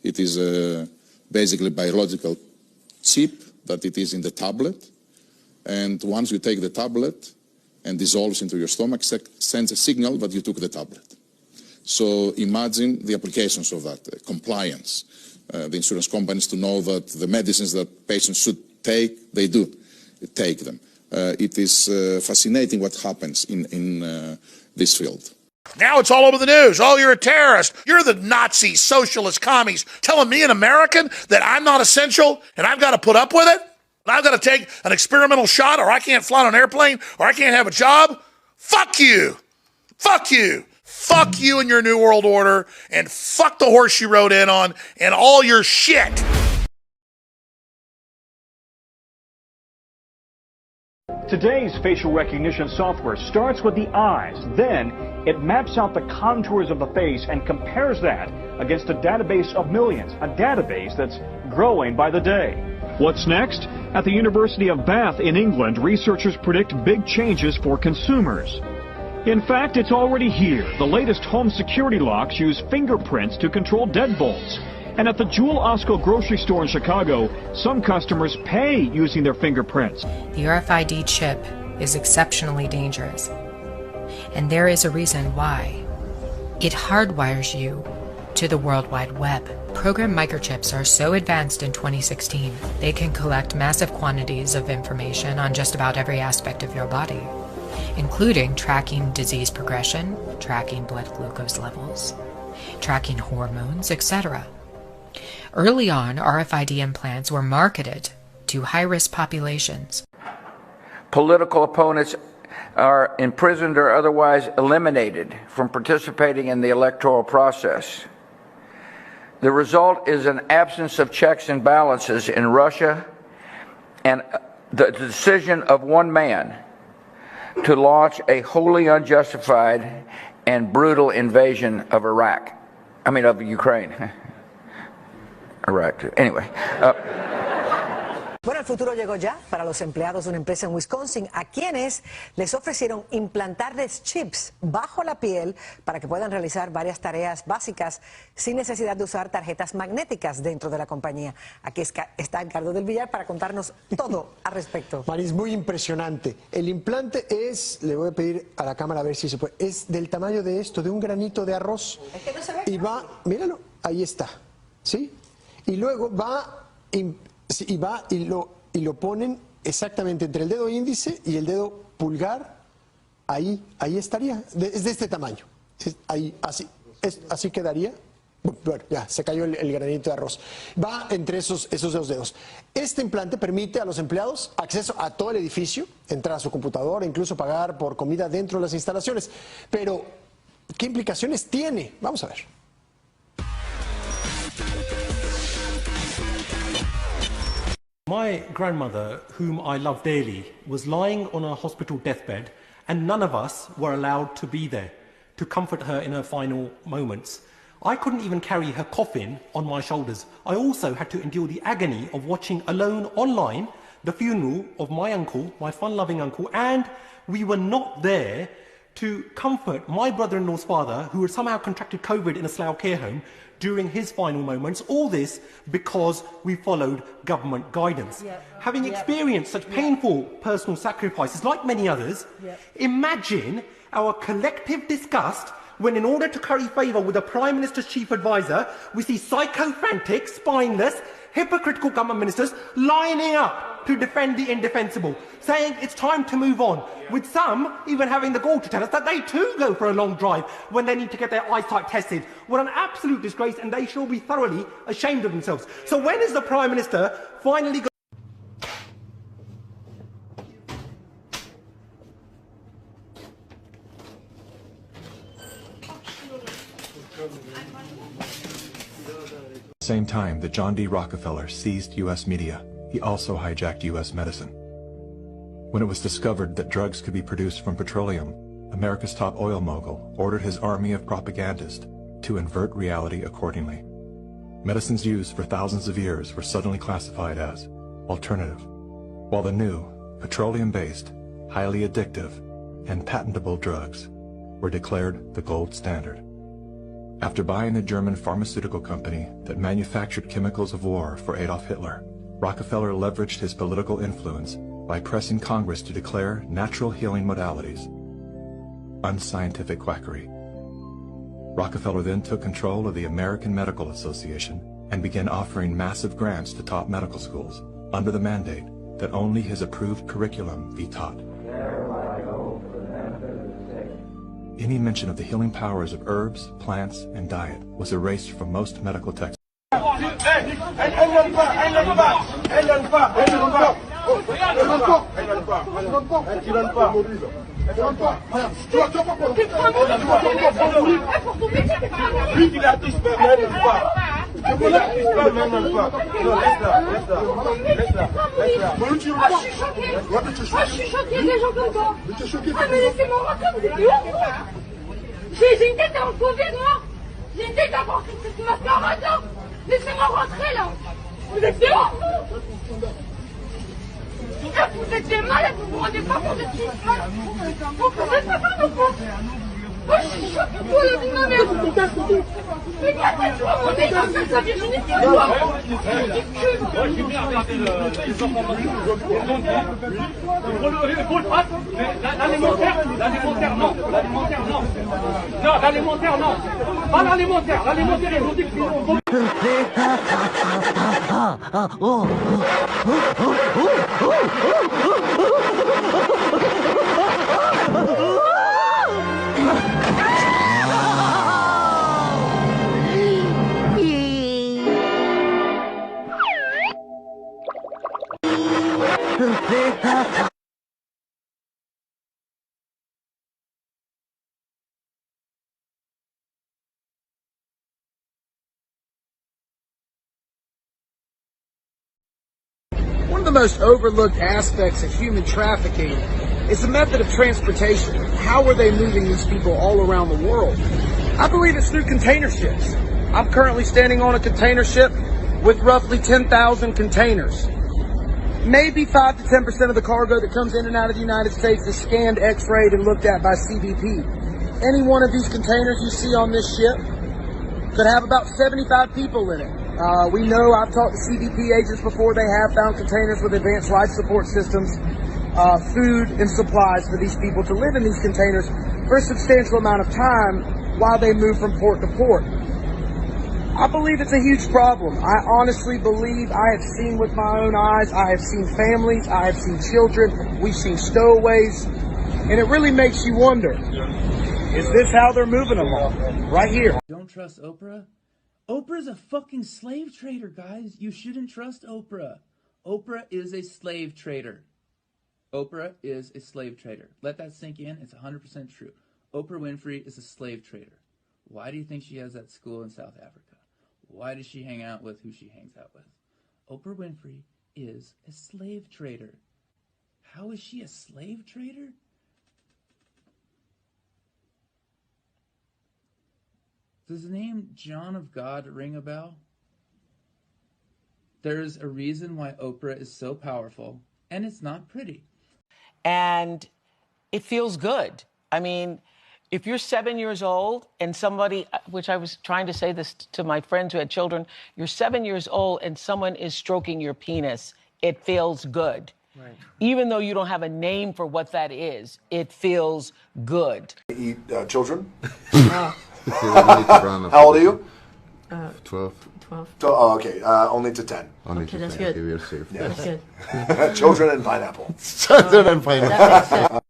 It is basically a biological chip that it is in the tablet. And once you take the tablet and dissolves into your stomach, sends a signal that you took the tablet. So imagine the applications of that, compliance. The insurance companies to know that the medicines that patients should take, they do take them. It is fascinating what happens in this field. Now it's all over the news. Oh, you're a terrorist. You're the Nazi, socialist, commies, telling me, an American, that I'm not essential and I've got to put up with it? And I've got to take an experimental shot, or I can't fly on an airplane, or I can't have a job? Fuck you. Fuck you. Fuck you and your New World Order, and fuck the horse you rode in on and all your shit. Today's facial recognition software starts with the eyes. Then it maps out the contours of the face and compares that against a database of millions, a database that's growing by the day. What's next? At the University of Bath in England, researchers predict big changes for consumers. In fact, it's already here. The latest home security locks use fingerprints to control deadbolts. And at the Jewel Osco grocery store in Chicago, some customers pay using their fingerprints. The RFID chip is exceptionally dangerous. And there is a reason why. It hardwires you to the World Wide Web. Programmed microchips are so advanced in 2016, they can collect massive quantities of information on just about every aspect of your body, including tracking disease progression, tracking blood glucose levels, tracking hormones, etc. Early on, RFID implants were marketed to high-risk populations. Political opponents are imprisoned or otherwise eliminated from participating in the electoral process. The result is an absence of checks and balances in Russia and the decision of one man to launch a wholly unjustified and brutal invasion of of Ukraine. Iraq, anyway. Bueno, el futuro llegó ya para los empleados de una empresa en Wisconsin, a quienes les ofrecieron implantarles chips bajo la piel para que puedan realizar varias tareas básicas sin necesidad de usar tarjetas magnéticas dentro de la compañía. Aquí está Edgardo del Villar para contarnos todo al respecto. Mari, es muy impresionante. El implante es, le voy a pedir a la cámara a ver si se puede, es del tamaño de esto, de un granito de arroz. Es que no se ve. Y va, míralo, ahí está, ¿sí? Y luego va y lo ponen exactamente entre el dedo índice y el dedo pulgar. Ahí estaría. Es de este tamaño. Ahí, así quedaría. Bueno, ya, se cayó el granito de arroz. Va entre esos dos dedos. Este implante permite a los empleados acceso a todo el edificio, entrar a su computadora, incluso pagar por comida dentro de las instalaciones. Pero, ¿qué implicaciones tiene? Vamos a ver. My grandmother, whom I love dearly, was lying on a hospital deathbed, and none of us were allowed to be there to comfort her in her final moments. I couldn't even carry her coffin on my shoulders. I also had to endure the agony of watching alone online the funeral of my uncle, my fun-loving uncle, and we were not there to comfort my brother-in-law's father, who had somehow contracted COVID in a Slough care home during his final moments. All this because we followed government guidance. Having experienced such painful personal sacrifices, like many others, imagine our collective disgust when, in order to curry favour with the Prime Minister's chief advisor, we see psychophantic, spineless, hypocritical government ministers lining up to defend the indefensible, saying it's time to move on, with some even having the gall to tell us that they too go for a long drive when they need to get their eyesight tested. What an absolute disgrace, and they shall be thoroughly ashamed of themselves. So when is the Prime Minister finally At the same time that John D. Rockefeller seized U.S. media, he also hijacked U.S. medicine. When it was discovered that drugs could be produced from petroleum, America's top oil mogul ordered his army of propagandists to invert reality accordingly. Medicines used for thousands of years were suddenly classified as alternative, while the new, petroleum-based, highly addictive, and patentable drugs were declared the gold standard. After buying the German pharmaceutical company that manufactured chemicals of war for Adolf Hitler, Rockefeller leveraged his political influence by pressing Congress to declare natural healing modalities unscientific quackery. Rockefeller then took control of the American Medical Association and began offering massive grants to top medical schools under the mandate that only his approved curriculum be taught. Any mention of the healing powers of herbs, plants, and diet was erased from most medical texts. J'ai une tête à en sauver, moi. J'ai une tête à voir cette mascarade là. Laissez-moi rentrer là. Vous êtes dehors. Vous êtes des malades, vous vous rendez pas compte de ce qui se passe. Vous pouvez pas faire de quoi. Moi je suis choquée pour la vie de ma mère. Mais qu'est-ce que tu vas monter comme ça, sa virginité, c'est quoi? Moi j'ai bien regardé les informations. L'alimentaire, non. L'alimentaire, non. Non, l'alimentaire, non. Pas l'alimentaire. L'alimentaire, ils ont dit qu'ils ont... One of the most overlooked aspects of human trafficking is the method of transportation. How are they moving these people all around the world? I believe it's through container ships. I'm currently standing on a container ship with roughly 10,000 containers. Maybe 5 to 10% of the cargo that comes in and out of the United States is scanned, x-rayed, and looked at by CBP. Any one of these containers you see on this ship could have about 75 people in it. We know, I've talked to CBP agents before, they have found containers with advanced life support systems, food and supplies for these people to live in these containers for a substantial amount of time while they move from port to port. I believe it's a huge problem. I honestly believe, I have seen with my own eyes, I have seen families, I have seen children, we've seen stowaways, and it really makes you wonder, is this how they're moving them all? Right here. Don't trust Oprah? Oprah's a fucking slave trader, guys. You shouldn't trust Oprah. Oprah is a slave trader. Oprah is a slave trader. Let that sink in. It's 100% true. Oprah Winfrey is a slave trader. Why do you think she has that school in South Africa? Why does she hang out with who she hangs out with? Oprah Winfrey is a slave trader. How is she a slave trader? Does the name John of God ring a bell? There's a reason why Oprah is so powerful, and it's not pretty. And it feels good. I mean, if you're 7 years old and somebody, which I was trying to say this to my friends who had children, you're 7 years old and someone is stroking your penis, it feels good. Right. Even though you don't have a name for what that is, it feels good. Eat children? How old are you? 12. 12. Oh, okay. Only to 10. Only to 10. That's good. We're safe. Yeah. That's good. Children and pineapple. Children and pineapple.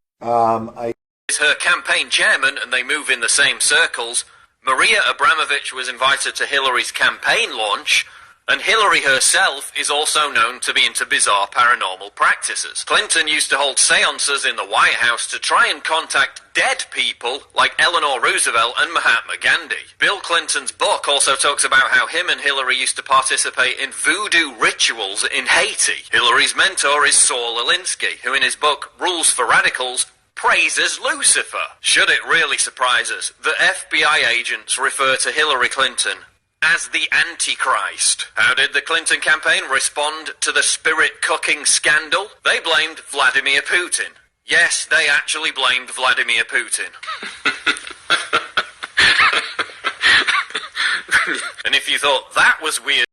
Is her campaign chairman, and they move in the same circles. Maria Abramovich was invited to Hillary's campaign launch, and Hillary herself is also known to be into bizarre paranormal practices. Clinton used to hold seances in the White House to try and contact dead people like Eleanor Roosevelt and Mahatma Gandhi. Bill Clinton's book also talks about how him and Hillary used to participate in voodoo rituals in Haiti. Hillary's mentor is Saul Alinsky, who in his book Rules for Radicals praises Lucifer. Should it really surprise us that FBI agents refer to Hillary Clinton as the Antichrist? How did the Clinton campaign respond to the spirit cooking scandal? They blamed Vladimir Putin. Yes, they actually blamed Vladimir Putin. And if you thought that was weird,